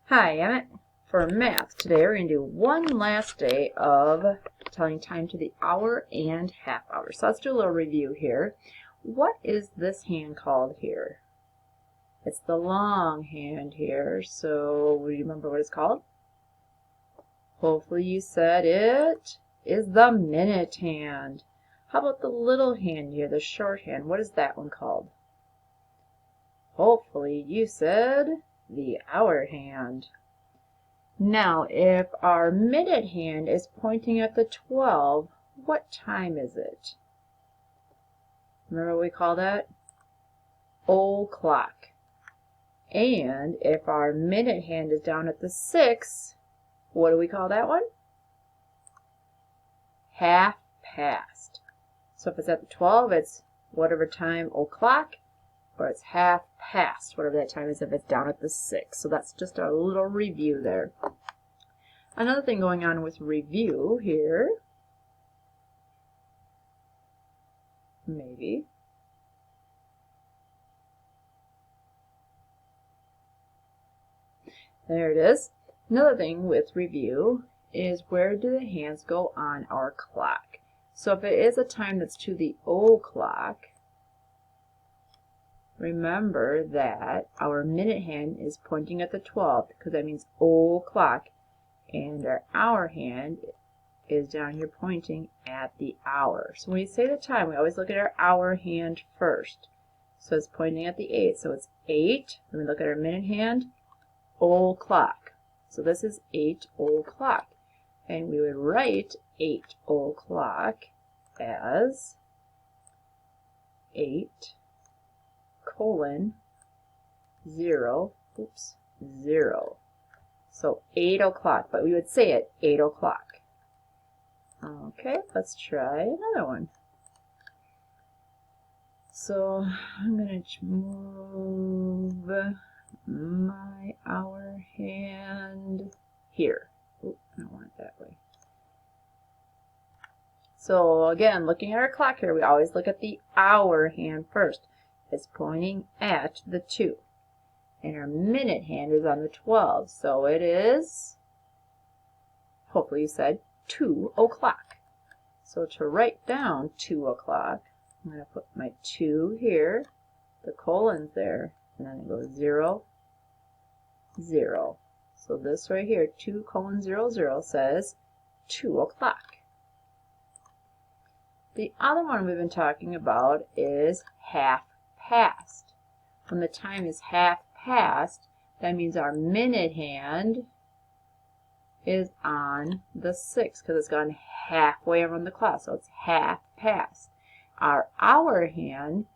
Hi, Emmett. For math today, we're going to do one last day of telling time to the hour and half hour. So let's do a little review here. What is this hand called here? It's the long hand here. So do you remember what it's called? Hopefully you said it is the minute hand. How about the little hand here, the short hand? What is that one called? Hopefully you said the hour hand. Now, if our minute hand is pointing at the 12, what time is it? Remember what we call that? O'clock. And if our minute hand is down at the 6, what do we call that one? Half past. So if it's at the 12, it's whatever time o'clock, or it's half past, whatever that time is if it's down at the 6. So that's just a little review there. Another thing going on with review here, maybe, there it is. Another thing with review is where do the hands go on our clock? So if it is a time that's to the o'clock, remember that our minute hand is pointing at the 12 because that means o'clock, and our hour hand is down here pointing at the hour. So when we say the time, we always look at our hour hand first. So it's pointing at the 8. So it's 8. Then we look at our minute hand, o'clock. So this is 8 o'clock. And we would write 8 o'clock as 8 colon 0, 0. So 8 o'clock, but we would say it 8 o'clock. Okay, let's try another one. So I'm going to move my hour hand here. Oop, I don't want it that way. So again, looking at our clock here, we always look at the hour hand first. It's pointing at the 2. And our minute hand is on the 12. So it is, hopefully you said, 2 o'clock. So to write down 2 o'clock, I'm going to put my 2 here, the colon's there, and then it goes 0, 0. So this right here, 2 colon 0, 0 says 2 o'clock. The other one we've been talking about is half past. When the time is half past, that means our minute hand is on the 6 because it's gone halfway around the clock, so it's half past. Our hour hand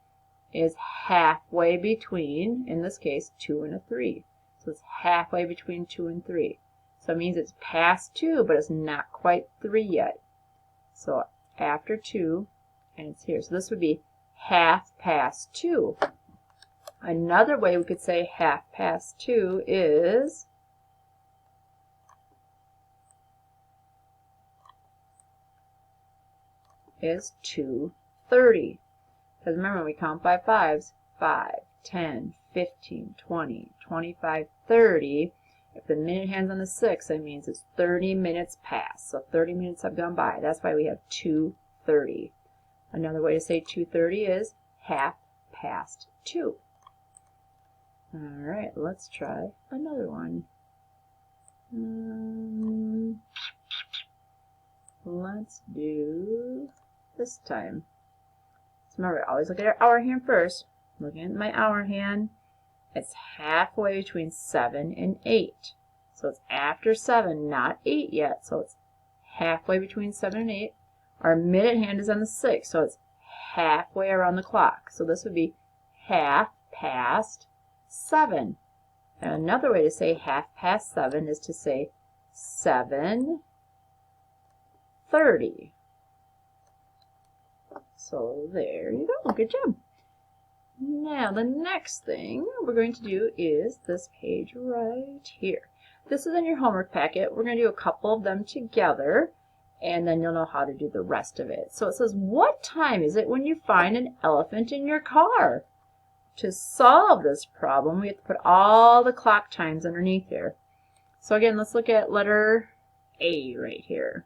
is halfway between, in this case, 2 and a 3. So it's halfway between 2 and 3. So it means it's past 2, but it's not quite 3 yet. So after 2, and it's here. So this would be half past 2. Another way we could say half past 2 is is 2:30. Because remember, we count by 5s, 5, 10, 15, 20, 25, 30. If the minute hand's on the 6, that means it's 30 minutes past. So 30 minutes have gone by. That's why we have 2:30. Another way to say 2:30 is half past 2. All right, let's try another one. Let's do this time. So remember, always look at our hour hand first. Looking at my hour hand, it's halfway between 7 and 8. So it's after 7, not 8 yet. So it's halfway between 7 and 8. Our minute hand is on the 6, so it's halfway around the clock. So this would be half past 7. And another way to say half past 7 is to say 7:30. So there you go. Good job. Now the next thing we're going to do is this page right here. This is in your homework packet. We're going to do a couple of them together, and then you'll know how to do the rest of it. So it says, what time is it when you find an elephant in your car? To solve this problem, we have to put all the clock times underneath here. So again, let's look at letter A right here.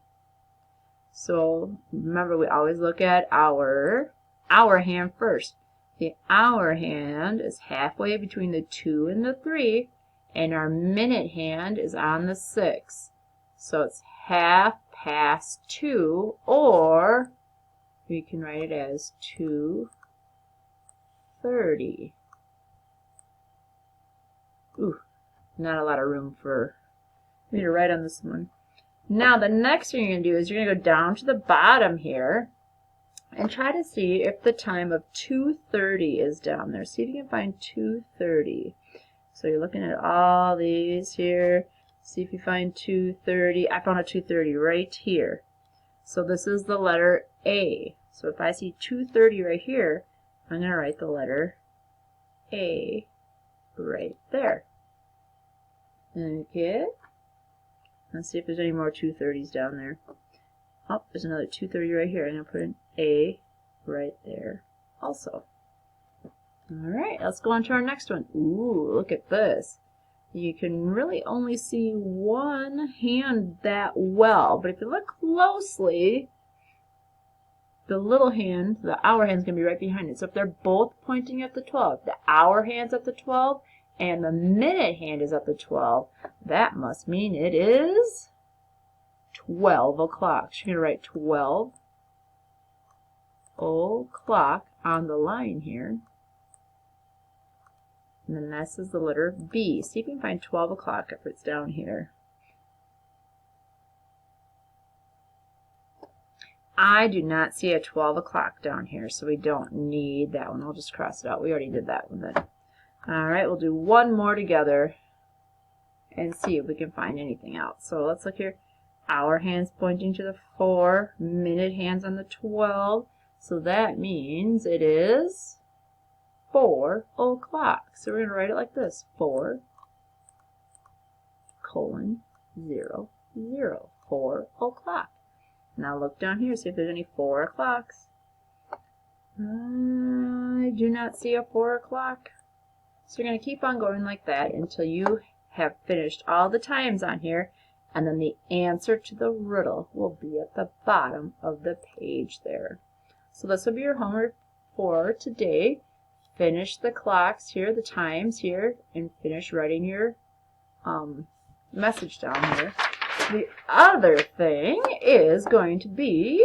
So remember, we always look at our hour hand first. The hour hand is halfway between the 2 and the 3, and our minute hand is on the 6. So it's 2:30, or we can write it as 2:30. Ooh, not a lot of room for me to write on this one. Now the next thing you're going to do is you're going to go down to the bottom here and try to see if the time of 2:30 is down there. See if you can find 2:30. So you're looking at all these here. See if you find 2:30. I found a 2:30 right here. So this is the letter A. So if I see 2:30 right here, I'm going to write the letter A right there. Okay. Let's see if there's any more 2:30s down there. Oh, there's another 2:30 right here. I'm going to put an A right there also. Alright, let's go on to our next one. Ooh, look at this. You can really only see one hand that well, but if you look closely, the little hand, the hour hand, is going to be right behind it. So if they're both pointing at the 12, the hour hand's at the 12, and the minute hand is at the 12, that must mean it is 12 o'clock. So you're going to write 12 o'clock on the line here. And then this is the letter B. See if you can find 12 o'clock if it's down here. I do not see a 12 o'clock down here, so we don't need that one. I'll just cross it out. We already did that one then. Alright, we'll do one more together and see if we can find anything else. So let's look here. Hour hand's pointing to the 4, minute hand's on the 12, so that means it is 4 o'clock. So we're going to write it like this: 4:00, 4 o'clock. Now look down here, see if there's any 4 o'clocks. I do not see a 4 o'clock. So you're going to keep on going like that until you have finished all the times on here, and then the answer to the riddle will be at the bottom of the page there. So this will be your homework for today. Finish the clocks here, the times here, and finish writing your message down here. The other thing is going to be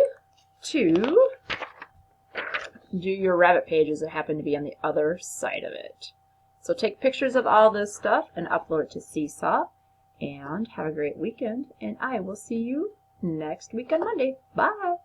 to do your rabbit pages that happen to be on the other side of it. So take pictures of all this stuff and upload it to Seesaw. And have a great weekend, and I will see you next week on Monday. Bye!